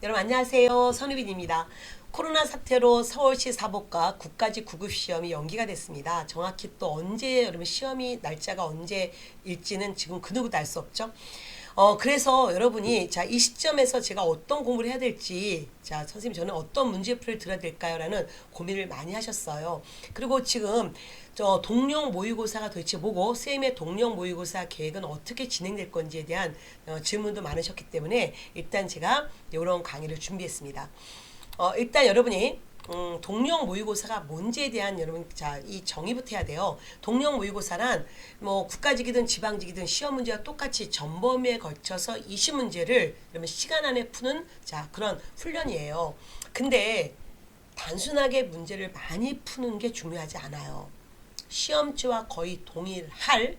여러분 안녕하세요. 선우빈입니다. 코로나 사태로 서울시 사법과 국가직 구급 시험이 연기가 됐습니다. 정확히 또 언제 여러분 시험이 날짜가 언제일지는 지금 그 누구도 알 수 없죠. 그래서 여러분이 자, 이 시점에서 제가 어떤 공부를 해야 될지, 자, 선생님 저는 어떤 문제풀이를 들어야 될까요? 라는 고민을 많이 하셨어요. 그리고 지금 저 동령 모의고사가 도대체 뭐고, 쌤의 동령 모의고사 계획은 어떻게 진행될 건지에 대한 질문도 많으셨기 때문에 일단 제가 이런 강의를 준비했습니다. 일단 여러분이 동령 모의고사가 뭔지에 대한 여러분 이 정의부터 해야 돼요. 동령 모의고사란 뭐 국가직이든 지방직이든 시험 문제와 똑같이 전범위에 걸쳐서 20문제를 여러분 시간 안에 푸는 그런 훈련이에요. 근데 단순하게 문제를 많이 푸는 게 중요하지 않아요. 시험지와 거의 동일할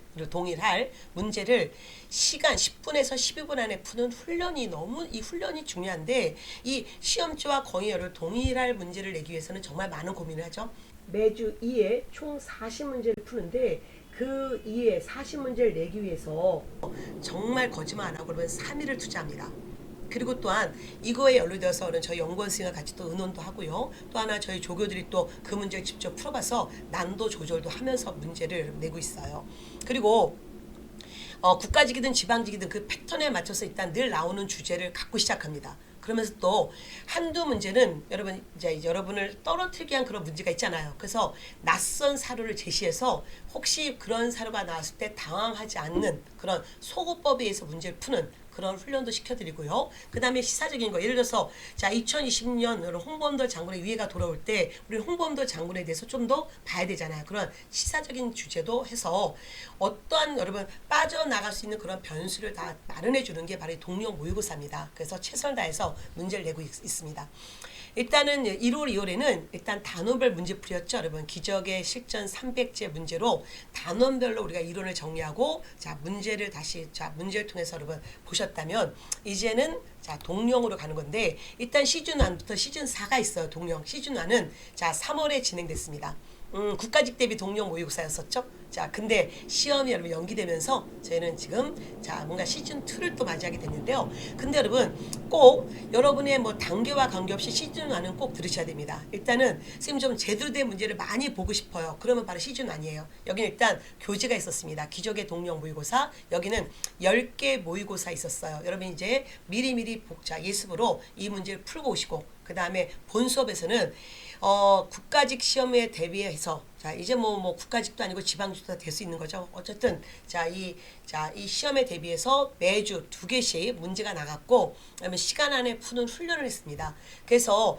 문제를 시간 10분에서 12분 안에 푸는 훈련이 너무 이 훈련이 중요한데, 이 시험지와 거의 동일할 문제를 내기 위해서는 정말 많은 고민을 하죠. 매주 2회 총 40문제를 푸는데 그 2회 40문제를 내기 위해서 정말 거짓말 안 하고 그러면 3일을 투자합니다. 그리고 또한 이거에 연루되어서 저희 연구원 선생님과 같이 또 의논도 하고요. 또 하나 저희 조교들이 또 그 문제를 직접 풀어봐서 난도 조절도 하면서 문제를 내고 있어요. 그리고 국가직이든 지방직이든 그 패턴에 맞춰서 일단 늘 나오는 주제를 갖고 시작합니다. 그러면서 또 한두 문제는 여러분 이제 여러분을 떨어뜨리게 한 그런 문제가 있잖아요. 그래서 낯선 사료를 제시해서 혹시 그런 사료가 나왔을 때 당황하지 않는 그런 소거법에 의해서 문제를 푸는 그런 훈련도 시켜드리고요. 그 다음에 시사적인 거, 예를 들어서 2020년 홍범도 장군의 위해가 돌아올 때 우리 홍범도 장군에 대해서 좀 더 봐야 되잖아요. 그런 시사적인 주제도 해서 어떠한 여러분 빠져나갈 수 있는 그런 변수를 다 마련해 주는 게 바로 동령 모의고사입니다. 그래서 최선을 다해서 문제를 내고 있습니다. 일단은 1월, 2월에는 일단 단원별 문제풀이였죠. 여러분 기적의 실전 300제 문제로 단원별로 우리가 이론을 정리하고 문제를 다시 문제를 통해서 여러분 보셨다면 이제는 동령으로 가는 건데, 일단 시즌 1부터 시즌 4가 있어요. 동령 시즌 1은 3월에 진행됐습니다. 국가직 대비 동령 모의고사였었죠. 근데 시험이 여러분 연기되면서 저희는 지금 뭔가 시즌 2를 또 맞이하게 됐는데요. 근데 여러분 꼭 여러분의 뭐 단계와 관계없이 시즌 1은 꼭 들으셔야 됩니다. 일단은 선생님 좀 제대로 된 문제를 많이 보고 싶어요. 그러면 바로 시즌 1이에요. 여기는 일단 교재가 있었습니다. 기적의 동령 모의고사. 여기는 10개 모의고사 있었어요. 여러분 이제 미리미리 예습으로 이 문제를 풀고 오시고, 그 다음에 본 수업에서는 국가직 시험에 대비해서 이제 뭐 국가직도 아니고 지방직도 될 수 있는 거죠. 어쨌든 이 시험에 대비해서 매주 2개씩 문제가 나갔고, 그다음에 시간 안에 푸는 훈련을 했습니다. 그래서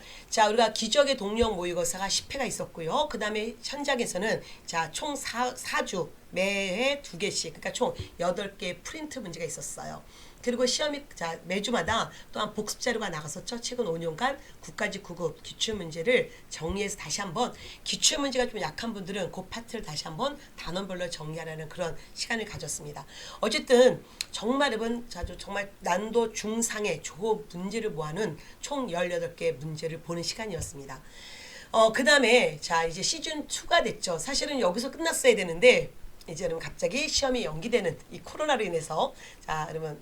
우리가 기적의 동령 모의고사가 10회가 있었고요. 그 다음에 현장에서는 총 4주 매해 2개씩, 그러니까 총 8개 프린트 문제가 있었어요. 그리고 시험이 매주마다 또한 복습 자료가 나갔었죠. 최근 5년간 국가직 구급 기출문제를 정리해서 다시 한번, 기출문제가 좀 약한 분들은 그 파트를 다시 한번 단원별로 정리하라는 그런 시간을 가졌습니다. 어쨌든 정말 여러분 정말 난도 중상의 좋은 문제를 모아놓은 총 18개 문제를 보는 시간이었습니다. 그 다음에 이제 시즌 2가 됐죠. 사실은 여기서 끝났어야 되는데 이제 여러분 갑자기 시험이 연기되는 이 코로나로 인해서 여러분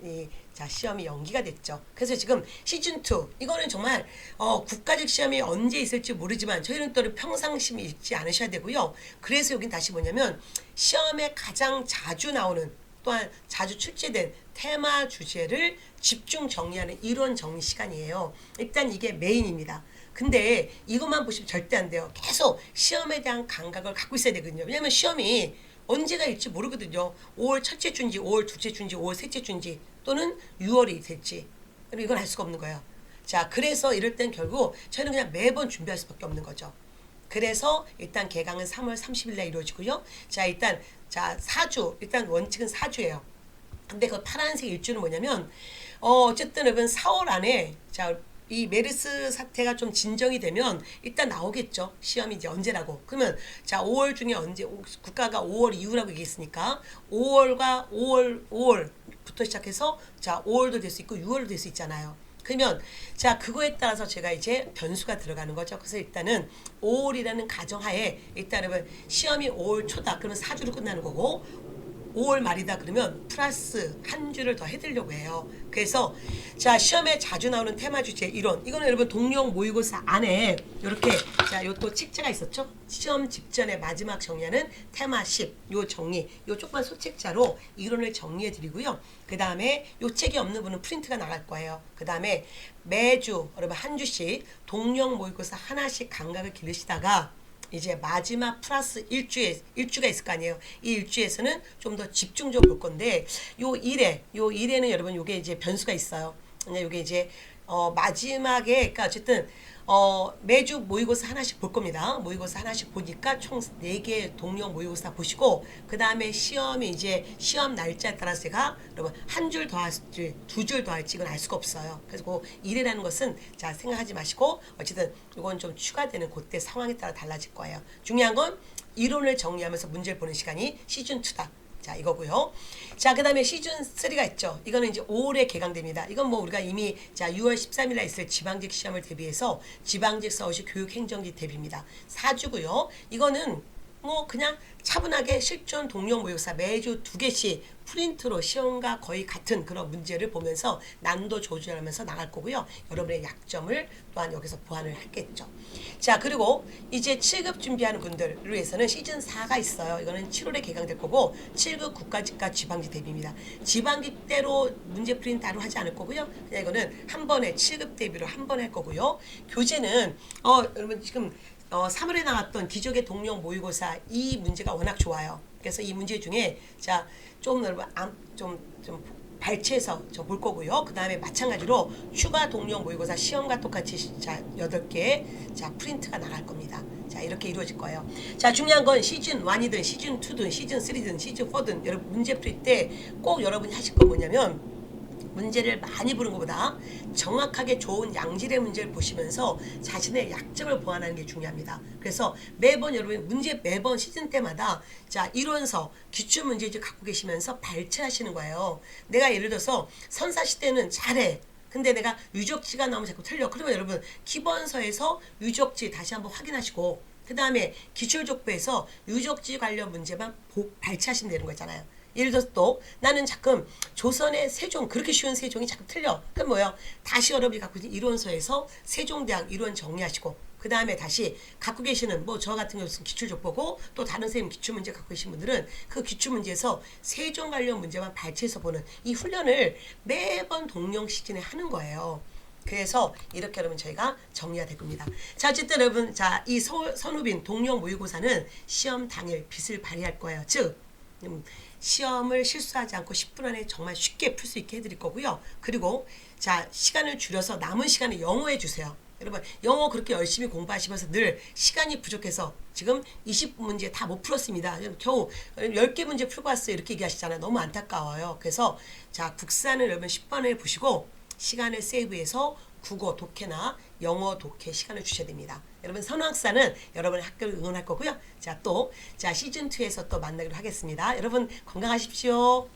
시험이 연기가 됐죠. 그래서 지금 시즌 2 이거는 정말 국가직 시험이 언제 있을지 모르지만 저희는 또 평상심이 읽지 않으셔야 되고요. 그래서 여긴 다시 뭐냐면 시험에 가장 자주 나오는, 또한 자주 출제된 테마 주제를 집중 정리하는 이론 정리 시간이에요. 일단 이게 메인입니다. 근데 이것만 보시면 절대 안 돼요. 계속 시험에 대한 감각을 갖고 있어야 되거든요. 왜냐면 시험이 언제가 일지 모르거든요. 5월 첫째 주인지 5월 둘째 주인지 5월 셋째 주인지 또는 6월이 될지 이건 알 수가 없는 거예요. 그래서 이럴 땐 결국 저희는 그냥 매번 준비할 수밖에 없는 거죠. 그래서 일단 개강은 3월 30일 날 이루어지고요. 일단 4주, 일단 원칙은 4주예요. 근데 그 파란색 일주는 뭐냐면 어쨌든 여러분 4월 안에 이 메르스 사태가 좀 진정이 되면 일단 나오겠죠. 시험이 이제 언제라고. 그러면 5월 중에 언제, 국가가 5월 이후라고 얘기했으니까 5월부터 시작해서 5월도 될 수 있고 6월도 될 수 있잖아요. 그러면 그거에 따라서 제가 이제 변수가 들어가는 거죠. 그래서 일단은 5월이라는 가정하에 일단 여러분 시험이 5월 초다. 그러면 4주로 끝나는 거고, 5월 말이다 그러면 플러스 한 주를 더 해드리려고 해요. 그래서 자 시험에 자주 나오는 테마 주제 이론 이거는 여러분 동영 모의고사 안에 이렇게 자 요 또 책자가 있었죠. 시험 직전에 마지막 정리하는 테마 10 요 정리 요 조그만 소책자로 이론을 정리해 드리고요. 그 다음에 요 책이 없는 분은 프린트가 나갈 거예요. 그 다음에 매주 여러분 한 주씩 동영 모의고사 하나씩 감각을 기르시다가 이제 마지막 플러스 일주가 있을 거 아니에요. 이 일주에서는 좀 더 집중적으로 볼 건데 요 일에는 여러분 요게 이제 변수가 있어요. 요게 이제 마지막에 그러니까 어쨌든 매주 모의고사 하나씩 볼 겁니다. 모의고사 하나씩 보니까 총 4개 동영 모의고사 보시고 그 다음에 시험이 이제 시험 날짜에 따라서 제가 여러분 한 줄 더 할지 2줄 더 할지 이건 알 수가 없어요. 그래서 그 일이라는 것은 자 생각하지 마시고 어쨌든 이건 좀 추가되는 그때 상황에 따라 달라질 거예요. 중요한 건 이론을 정리하면서 문제를 보는 시간이 시즌2다. 자 이거고요. 자 그다음에 시즌 3가 있죠. 이거는 이제 5월에 개강됩니다. 이건 뭐 우리가 이미 자 6월 13일에 있을 지방직 시험을 대비해서 지방직 서울시 교육행정직 대비입니다. 4주고요. 이거는 뭐 그냥 차분하게 실전 동영 모의고사 매주 2개씩 프린트로 시험과 거의 같은 그런 문제를 보면서 난도 조절하면서 나갈 거고요. 여러분의 약점을 또한 여기서 보완을 하겠죠. 자 그리고 이제 7급 준비하는 분들을 위해서는 시즌 4가 있어요. 이거는 7월에 개강될 거고 7급 국가직과 지방직 대비입니다. 지방직 때로 문제 프린트 따로 하지 않을 거고요. 그냥 이거는 한 번에 7급 대비로 한 번에 할 거고요. 교재는 여러분 지금 3월에 나왔던 기적의 동영 모의고사 이 문제가 워낙 좋아요. 그래서 이 문제 중에 자 좀 좀 발췌해서 볼 거고요. 그 다음에 마찬가지로 추가 동영 모의고사 시험과 똑같이 자 8개 자 프린트가 나갈 겁니다. 자 이렇게 이루어질 거예요. 자 중요한 건 시즌 1이든 시즌 2든 시즌 3든 시즌 4든 여러분 문제 풀 때 꼭 여러분이 하실 건 뭐냐면 문제를 많이 보는 것보다 정확하게 좋은 양질의 문제를 보시면서 자신의 약점을 보완하는 게 중요합니다. 그래서 매번 여러분 문제 매번 시즌 때마다 자 이론서 기출 문제집 갖고 계시면서 발췌하시는 거예요. 내가 예를 들어서 선사시 때는 잘해. 근데 내가 유적지가 나오면 자꾸 틀려. 그러면 여러분 기본서에서 유적지 다시 한번 확인하시고 그 다음에 기출족보에서 유적지 관련 문제만 발췌하시면 되는 거잖아요. 예를 들어서 또 나는 자꾸 조선의 세종 그렇게 쉬운 세종이 자꾸 틀려. 그럼 뭐예요? 다시 여러분이 갖고 있는 이론서에서 세종대왕 이론 정리하시고 그 다음에 다시 갖고 계시는 뭐 저 같은 경우는 기출족보고 또 다른 선생님 기출문제 갖고 계신 분들은 그 기출문제에서 세종 관련 문제만 발췌해서 보는 이 훈련을 매번 동영 시즌에 하는 거예요. 그래서 이렇게 여러분 저희가 정리가 될 겁니다. 자 어쨌든 여러분 자이 선후빈 동영 모의고사는 시험 당일 빛을 발휘할 거예요. 즉 시험을 실수하지 않고 10분 안에 정말 쉽게 풀 수 있게 해드릴 거고요. 그리고 자 시간을 줄여서 남은 시간에 영어 해주세요. 여러분 영어 그렇게 열심히 공부하시면서 늘 시간이 부족해서 지금 20문제 다 못 풀었습니다. 겨우 10개 문제 풀고 왔어요. 이렇게 얘기하시잖아요. 너무 안타까워요. 그래서 자 국산을 여러분 10번을 보시고 시간을 세이브해서 국어 독해나 영어 독해 시간을 주셔야 됩니다. 여러분 선호학사는 여러분의 학교를 응원할 거고요. 자 또 자 시즌2에서 또 만나기로 하겠습니다. 여러분 건강하십시오.